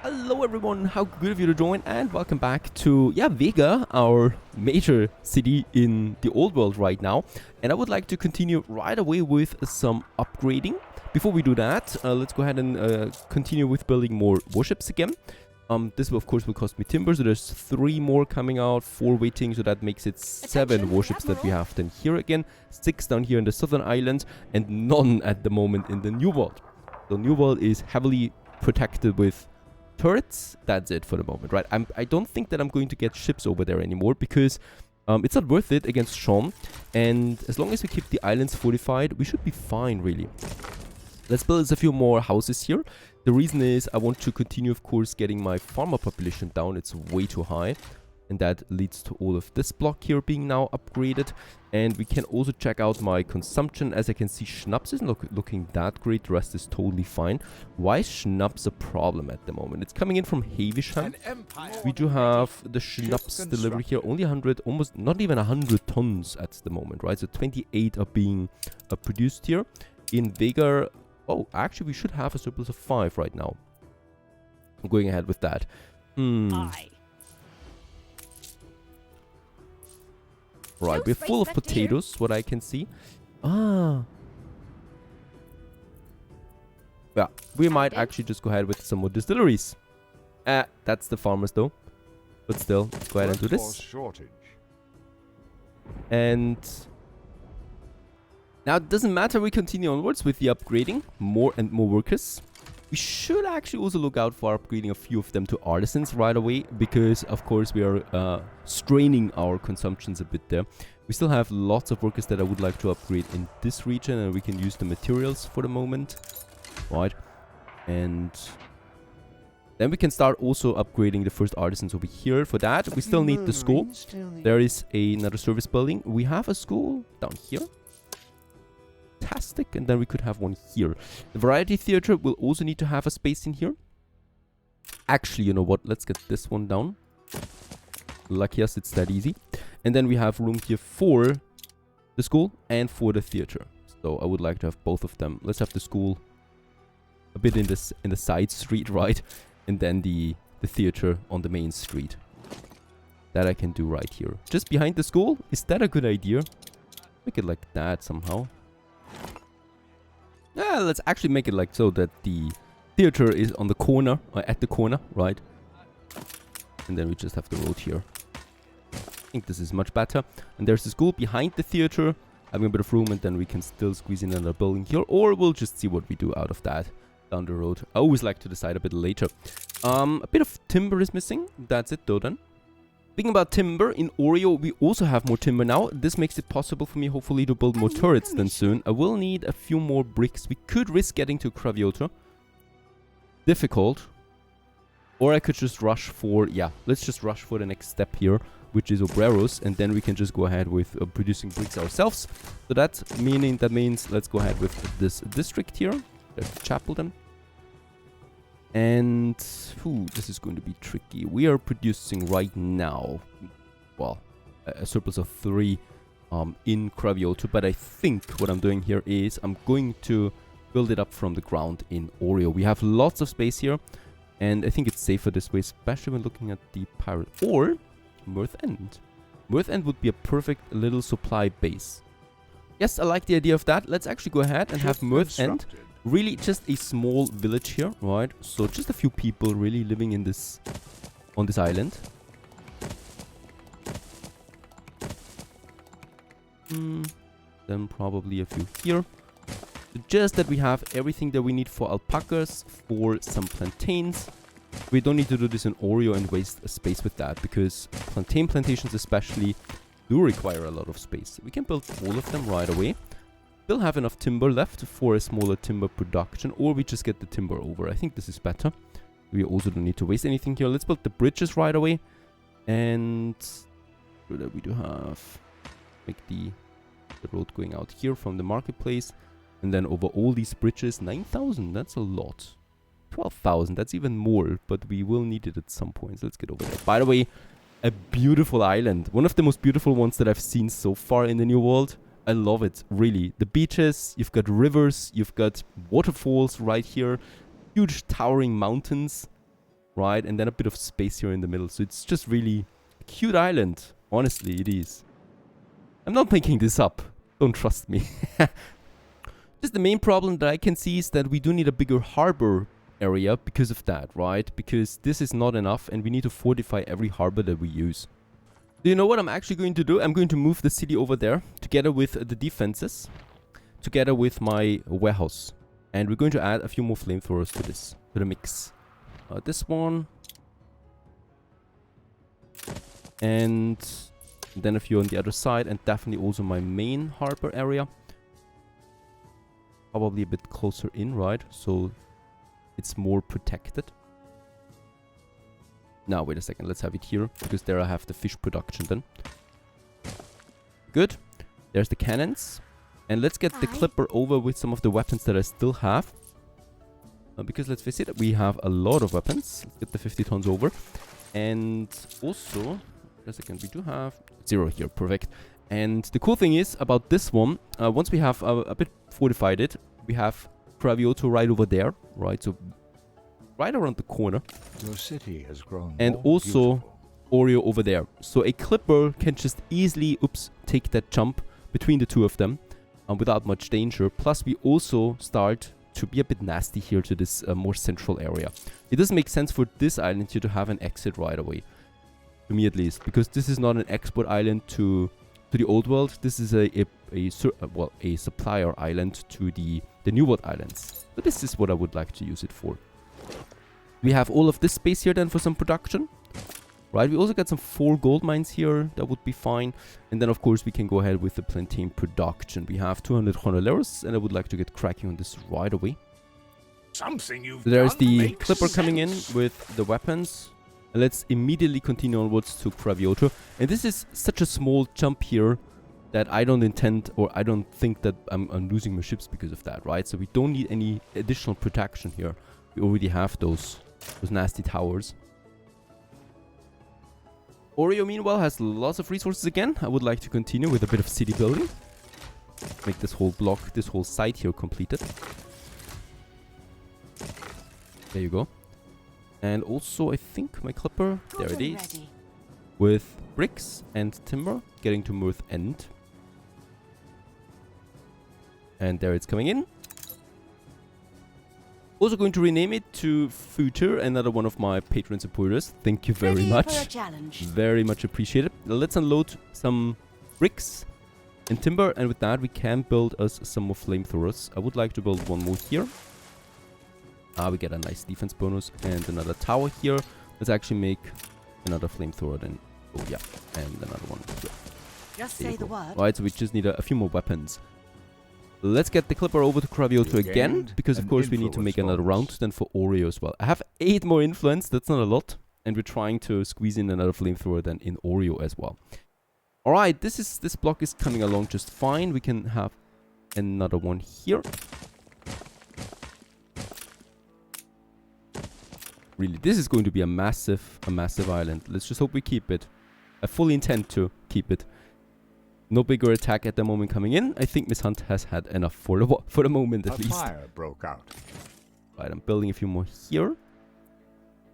Hello everyone, how good of you to join and welcome back to, Vega, our major city in the old world right now. And I would like to continue right away with some upgrading. Before we do that, let's go ahead and continue with building more warships again. This will of course will cost me timber, so there's 3 more coming out, 4 waiting, so that makes it 7 warships that we have then here again, 6 down here in the southern island, and none at the moment in the New World. The New World is heavily protected with turrets. That's it for the moment, right? I don't think that I'm going to get ships over there anymore because it's not worth it against Sean, and as long as we keep the islands fortified, we should be fine, really. Let's build a few more houses here. The reason is I want to continue, of course, getting my farmer population down. It's way too high, and that leads to all of this block here being now upgraded. And we can also check out my consumption. As I can see, Schnapps isn't looking that great. The rest is totally fine. Why is Schnapps a problem at the moment? It's coming in from Havisham. We do have the Schnapps delivery here. Only 100, almost not even 100 tons at the moment, right? So 28 are being produced here. In Vega, oh, actually we should have a surplus of 5 right now. I'm going ahead with that. Right, we're full of potatoes, what I can see. Yeah, we might actually just go ahead with some more distilleries. That's the farmers though. But still, let's go ahead and do this. And now it doesn't matter, we continue onwards with the upgrading. More and more workers. We should actually also look out for upgrading a few of them to artisans right away, because of course we are straining our consumptions a bit there. We still have lots of workers that I would like to upgrade in this region, and we can use the materials for the moment, right? And then we can start also upgrading the first artisans over here. For that, we still need the school. There is another service building. We have a school down here. Fantastic, and then we could have one here. The variety theater will also need to have a space in here. Actually, you know what? Let's get this one down. Lucky us, it's that easy. And then we have room here for the school and for the theater. So I would like to have both of them. Let's have the school a bit in the side street, right? And then the theater on the main street. That I can do right here. Just behind the school. Is that a good idea? Make it like that somehow. Yeah, let's actually make it like so that the theater is on the corner, or at the corner, right? And then we just have the road here. I think this is much better. And there's the school behind the theater, having a bit of room, and then we can still squeeze in another building here, or we'll just see what we do out of that down the road. I always like to decide a bit later. A bit of timber is missing. That's it though then. Speaking about timber, in Oreo we also have more timber now. This makes it possible for me hopefully to build more turrets then soon. I will need a few more bricks. We could risk getting to Cravioto. Difficult. Or I could just rush for, let's just rush for the next step here, which is Obreros, and then we can just go ahead with producing bricks ourselves. So that means let's go ahead with this district here. There's the chapel then. And this is going to be tricky. We are producing right now, well, a surplus of 3 in Cravioto. But I think what I'm doing here is I'm going to build it up from the ground in Oreo. We have lots of space here, and I think it's safer this way, especially when looking at the pirate or Mirth End. Mirth End would be a perfect little supply base. Yes, I like the idea of that. Let's actually go ahead and have Mirth End. Really just a small village here, right? So just a few people really living in this, on this island. Then probably a few here. So just that we have everything that we need for alpacas, for some plantains. We don't need to do this in Oreo and waste a space with that, because plantain plantations especially do require a lot of space. We can build all of them right away. Still have enough timber left for a smaller timber production, or we just get the timber over. I think this is better. We also don't need to waste anything here. Let's build the bridges right away. And we do have make the road going out here from the marketplace. And then over all these bridges, 9,000, that's a lot. 12,000, that's even more, but we will need it at some point. So let's get over there. By the way, a beautiful island. One of the most beautiful ones that I've seen so far in the New World. I love it, really. The beaches, you've got rivers, you've got waterfalls right here, huge towering mountains. right? And then a bit of space here in the middle. So it's just really a cute island. Honestly, it is. I'm not making this up. Don't trust me. Just the main problem that I can see is that we do need a bigger harbor area because of that, right? Because this is not enough and we need to fortify every harbor that we use. Do you know what I'm actually going to do? I'm going to move the city over there together with the defenses, together with my warehouse. And we're going to add a few more flamethrowers to this, to the mix. This one. And then a few on the other side, and definitely also my main harbor area. Probably a bit closer in, right? So it's more protected. Now, wait a second. Let's have it here, because there I have the fish production then. Good. There's the cannons. And let's get the clipper over with some of the weapons that I still have. Because let's face it, we have a lot of weapons. Let's get the 50 tons over. And also, wait a second, we do have 0 here. Perfect. And the cool thing is about this one, once we have a bit fortified it, we have Cravioto right over there, right? So right around the corner. Your city has grown and also beautiful. Oreo over there. So a clipper can just easily, take that jump between the two of them without much danger. Plus, we also start to be a bit nasty here to this more central area. It doesn't make sense for this island here to have an exit right away, to me at least, because this is not an export island to the old world. This is a supplier island to the new world islands. So this is what I would like to use it for. We have all of this space here then for some production. Right, we also got some 4 gold mines here. That would be fine. And then, of course, we can go ahead with the plantain production. We have 200 honoreros, and I would like to get cracking on this right away. Something you've There's done the makes clipper sense. coming in with the weapons. And let's immediately continue onwards to Cravioto. And this is such a small jump here that I don't intend, or I don't think that I'm losing my ships because of that, right? So we don't need any additional protection here. We already have those nasty towers. Oreo, meanwhile, has lots of resources again. I would like to continue with a bit of city building. Make this whole block, this whole site here completed. There you go. And also, I think my clipper, there it is, with bricks and timber, getting to Mirth End. And there it's coming in. Also going to rename it to Future, another one of my patron supporters. Thank you very much. Very much appreciated. Now let's unload some bricks and timber, and with that we can build us some more flamethrowers. I would like to build one more here. We get a nice defense bonus and another tower here. Let's actually make another flamethrower then. Oh yeah, and another one here. Just say the word. Right, so we just need a few more weapons. Let's get the clipper over to Cravioto again, because of course we need to make another round then for Oreo as well. I have 8 more influence, that's not a lot. And we're trying to squeeze in another flamethrower then in Oreo as well. Alright, this block is coming along just fine. We can have another one here. Really, this is going to be a massive island. Let's just hope we keep it. I fully intend to keep it. No bigger attack at the moment coming in. I think Miss Hunt has had enough for the moment at least. Fire broke out. Right, I'm building a few more here.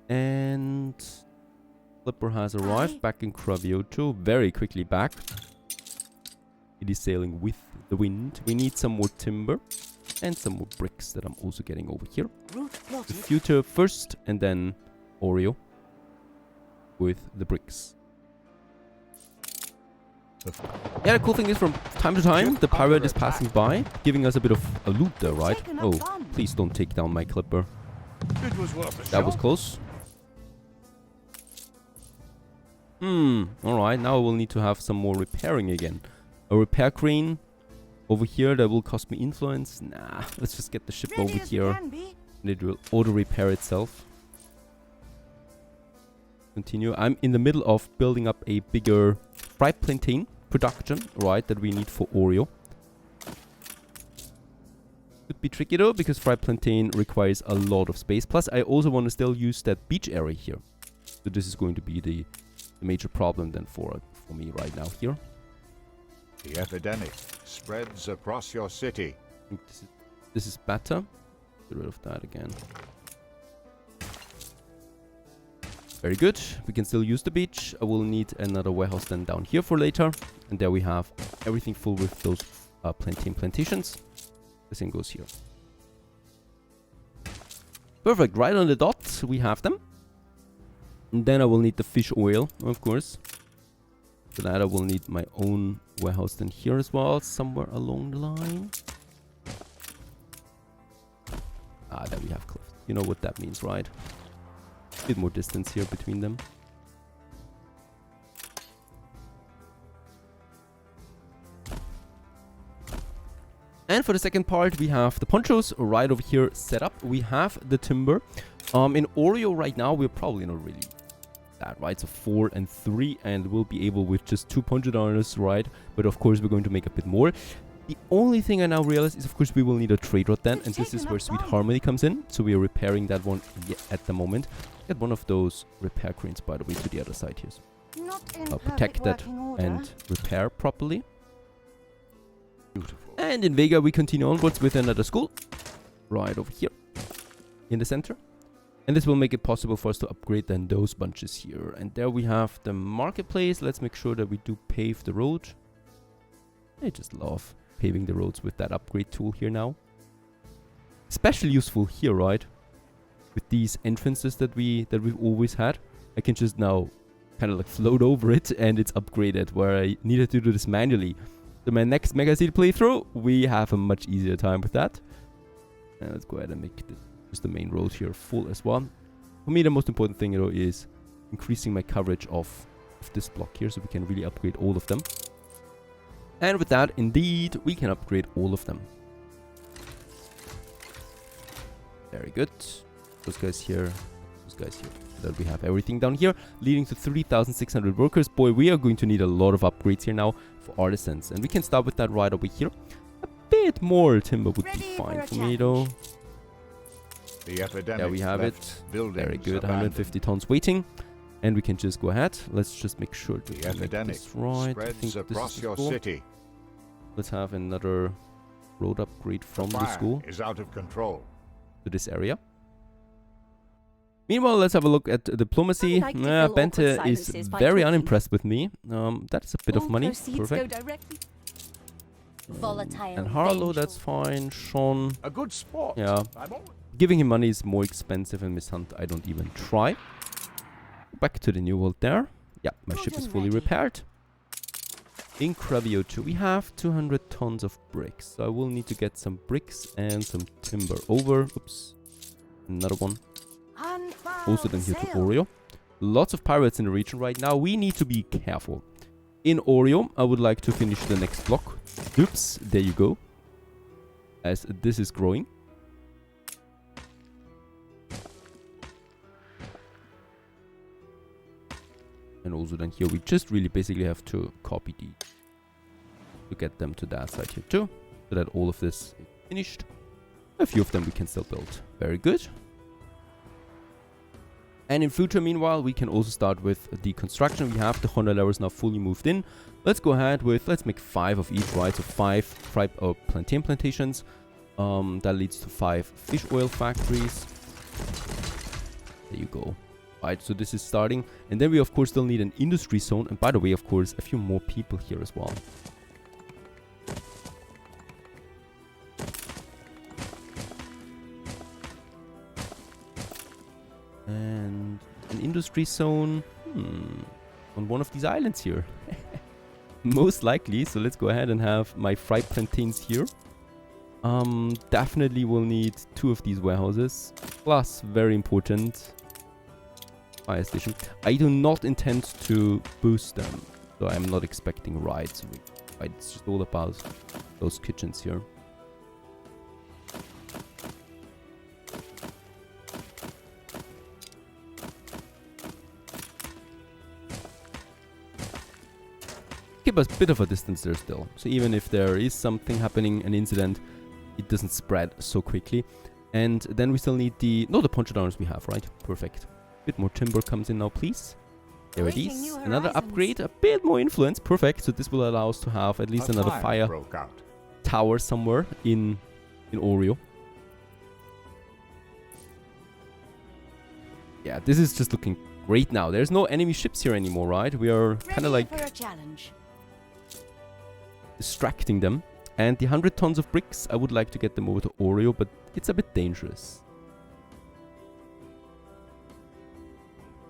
And Clipper has arrived back in Cravioto. Very quickly back. It is sailing with the wind. We need some more timber and some more bricks that I'm also getting over here. The Future first and then Oreo with the bricks. Yeah, the cool thing is from time to time, the pirate is passing by, giving us a bit of a loot there, right? Oh, please don't take down my clipper. That was close. Alright, now I will need to have some more repairing again. A repair crane over here that will cost me influence. Nah, let's just get the ship over here. And it will auto-repair itself. Continue. I'm in the middle of building up a bigger fried plantain production, right, that we need for Oreo. Could be tricky though, because fried plantain requires a lot of space. Plus, I also want to still use that beach area here. So this is going to be the major problem then for me right now here. The epidemic spreads across your city. I think this is better. Get rid of that again. Very good. We can still use the beach. I will need another warehouse then down here for later. And there we have everything full with those plantations. The same goes here. Perfect. Right on the dot, we have them. And then I will need the fish oil, of course. For that, I will need my own warehouse then here as well, somewhere along the line. Ah, there we have cliffs. You know what that means, right? A bit more distance here between them. And for the second part, we have the ponchos right over here set up. We have the timber. In Oreo right now, we're probably not really that, right? So 4 and 3, and we'll be able with just 2 poncho donors, right? But of course, we're going to make a bit more. The only thing I now realize is, of course, we will need a trade route then, and this is where Sweet Harmony comes in. So we are repairing that one at the moment. Get one of those repair cranes, by the way, to the other side here. So protect that and repair properly. Beautiful. And in Vega, we continue onwards with another school. Right over here. In the center. And this will make it possible for us to upgrade then those bunches here. And there we have the marketplace. Let's make sure that we do pave the road. I just love paving the roads with that upgrade tool here now. Especially useful here, right? With these entrances that we've always had. I can just now kind of like float over it and it's upgraded, where I needed to do this manually. So my next Mega City playthrough, we have a much easier time with that. And let's go ahead and make just the main road here full as well. For me, the most important thing, though, is increasing my coverage of this block here, so we can really upgrade all of them. And with that, indeed, we can upgrade all of them. Very good. Those guys here, those guys here. So that we have everything down here, leading to 3,600 workers. Boy, we are going to need a lot of upgrades here now for artisans. And we can start with that right over here. A bit more timber would be fine for me, though. The epidemic. There we have it. Very good. 150 tons waiting. And we can just go ahead. Let's just make sure to make this right. I think across this is your cool. city. Let's have another road upgrade from the school is out of control to this area. Meanwhile, let's have a look at diplomacy. Bente is very unimpressed with me. That's a bit of money. Perfect. And Harlow, that's fine. Sean, a good sport. Yeah. Giving him money is more expensive, and Miss Hunt, I don't even try. Back to the new world there. Yeah, my ship is fully repaired. In Cravio 2, we have 200 tons of bricks. So I will need to get some bricks and some timber over. Oops. Another one. Also then here to Oreo. Lots of pirates in the region right now. We need to be careful. In Oreo, I would like to finish the next block. Oops, there you go. As this is growing. And also then here we just really basically have to copy these to get them to that side here too, so that all of this is finished. A few of them we can still build. Very good. And in future, meanwhile, we can also start with the construction. We have the Honda levers now fully moved in. Let's go ahead with, let's make 5 of each, right? So 5 plantain plantations. That leads to 5 fish oil factories. There you go. Right, so this is starting. And then we, of course, still need an industry zone. And by the way, of course, a few more people here as well. And an industry zone on one of these islands here. Most likely. So let's go ahead and have my fried plantains here. Definitely will need 2 of these warehouses. Plus, very important, fire station. I do not intend to boost them, so I'm not expecting raids. Right, it's just all about those kitchens here. Keep a bit of a distance there still, so even if there is something happening, an incident, it doesn't spread so quickly. And then we still need the poncho downers we have, right? Perfect. Bit more timber comes in now, please. There it is. Another upgrade, a bit more influence. Perfect. So this will allow us to have at least another fire tower somewhere in Oreo. Yeah, this is just looking Great now. There's no enemy ships here anymore, right? We are kind of like for a challenge. distracting them. And the 100 tons of bricks, I would like to get them over to Oreo, but it's a bit dangerous.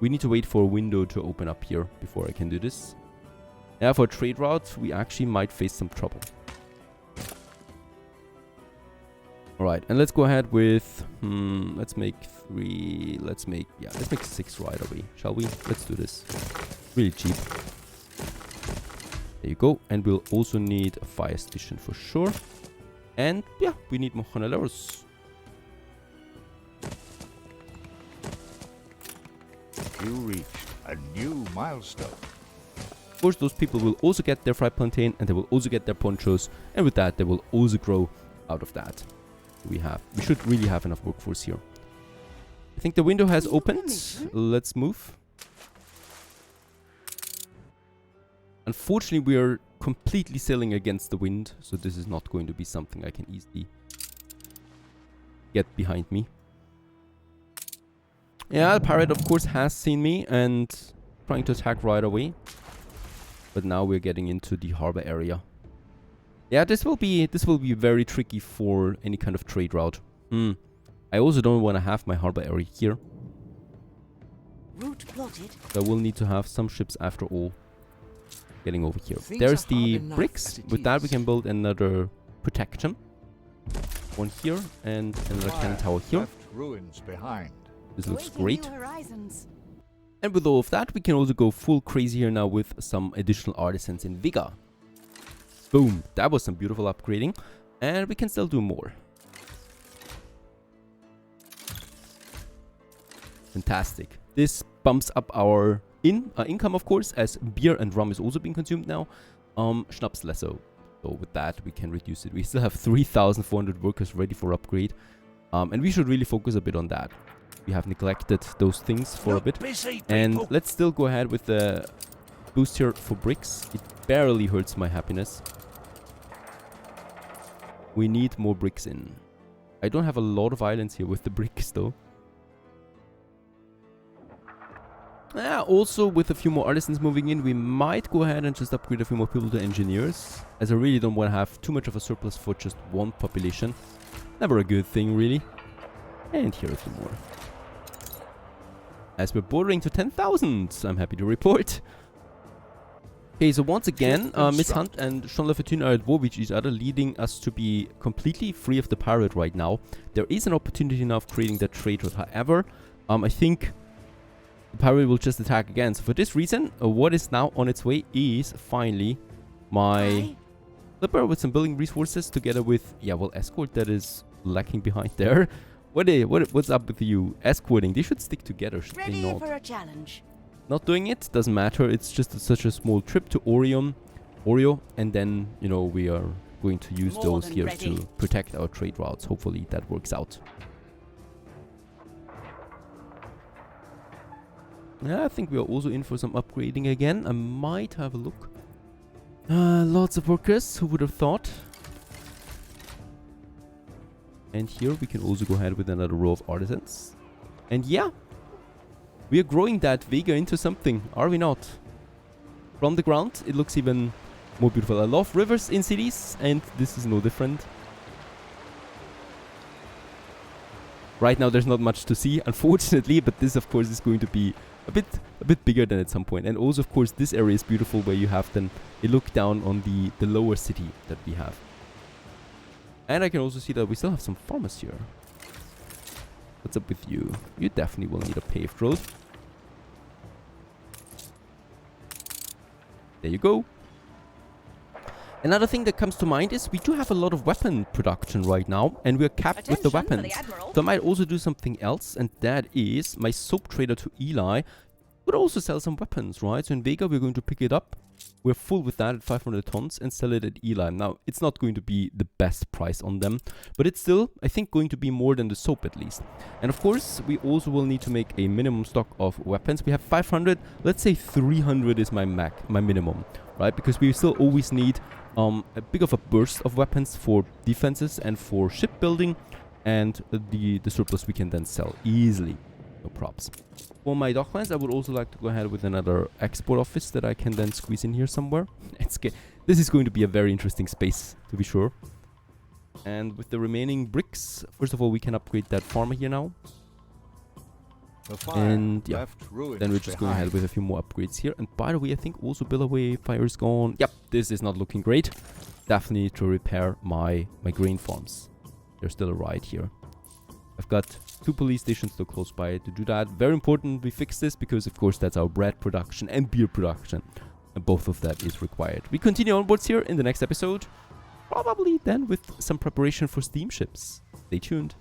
We need to wait for a window to open up here before I can do this. Yeah, for a trade route, we actually might face some trouble. Alright, and let's go ahead with... let's make 3... let's make 6 right away, shall we? Let's do this. Really cheap. There you go. And we'll also need a fire station for sure. And yeah, we need more Honeleros. You reached a new milestone. Of course, those people will also get their fried plantain, and they will also get their ponchos, and with that, they will also grow out of that. We should really have enough workforce here. I think the window has opened. Let's move. Unfortunately, we are completely sailing against the wind, so this is not going to be something I can easily get behind me. Yeah, the pirate, of course, has seen me and trying to attack right away. But now we're getting into the harbor area. Yeah, this will be very tricky for any kind of trade route. I also don't want to have my harbor area here. Route plotted. So I will need to have some ships after all getting over here. There's the bricks. With that we can build another protection. One here and another cannon tower here. Ruins behind. This looks great. And with all of that, we can also go full crazy here now with some additional artisans in Vigor. Boom. That was some beautiful upgrading. And we can still do more. Fantastic. This bumps up our income, of course, as beer and rum is also being consumed now. Schnapps less so. So with that, we can reduce it. We still have 3,400 workers ready for upgrade. And we should really focus a bit on that. We have neglected those things for a bit. And let's still go ahead with the boost here for bricks. It barely hurts my happiness. We need more bricks in. I don't have a lot of islands here with the bricks though. Also, with a few more artisans moving in, we might go ahead and just upgrade a few more people to engineers. As I really don't want to have too much of a surplus for just one population. Never a good thing, really. And here are a few more. As we're bordering to 10,000, I'm happy to report. Okay, so once again, Miss Hunt and Jean Lafortune are at war with each other, leading us to be completely free of the pirate right now. There is an opportunity now of creating that trade route. However, I think the pirate will just attack again. So for this reason, what is now on its way is finally my Clipper with some building resources together with, yeah, well, escort that is lacking behind there. What's up with you? Escorting, they should stick together, should they not? For a challenge. Not doing it, doesn't matter. It's just such a small trip to Oreo, and then, you know, we are going to use those here to protect our trade routes. Hopefully that works out. Yeah, I think we are also in for some upgrading again. I might have a look. Lots of workers, who would have thought? And here we can also go ahead with another row of artisans. And yeah, we are growing that Vega into something, are we not? From the ground, it looks even more beautiful. I love rivers in cities, and this is no different. Right now there's not much to see, unfortunately, but this of course is going to be a bit bigger than at some point. And also, of course, this area is beautiful where you have then a look down on the lower city that we have. And I can also see that we still have some farmers here. What's up with you? You definitely will need a paved road. There you go. Another thing that comes to mind is we do have a lot of weapon production right now, and we're capped with the weapons. So I might also do something else, and that is my soap trader to Eli would also sell some weapons, right? So in Vega we're going to pick it up. We're full with that at 500 tons and sell it at Eli. Now, it's not going to be the best price on them, but it's still, I think, going to be more than the soap at least. And of course, we also will need to make a minimum stock of weapons. We have 500. Let's say 300 is my minimum, right? Because we still always need a big of a burst of weapons for defenses and for shipbuilding, and the surplus we can then sell easily. No props. For my docklands, I would also like to go ahead with another export office that I can then squeeze in here somewhere. This is going to be a very interesting space, to be sure. And with the remaining bricks, first of all, we can upgrade that farmer here now. And yeah, then we're just going ahead with a few more upgrades here. And by the way, I think also Billaway fire is gone. Yep, this is not looking great. Definitely need to repair my grain farms. There's still a riot here. I've got 2 police stations still close by to do that. Very important we fix this because, of course, that's our bread production and beer production. And both of that is required. We continue onwards here in the next episode. Probably then with some preparation for steamships. Stay tuned.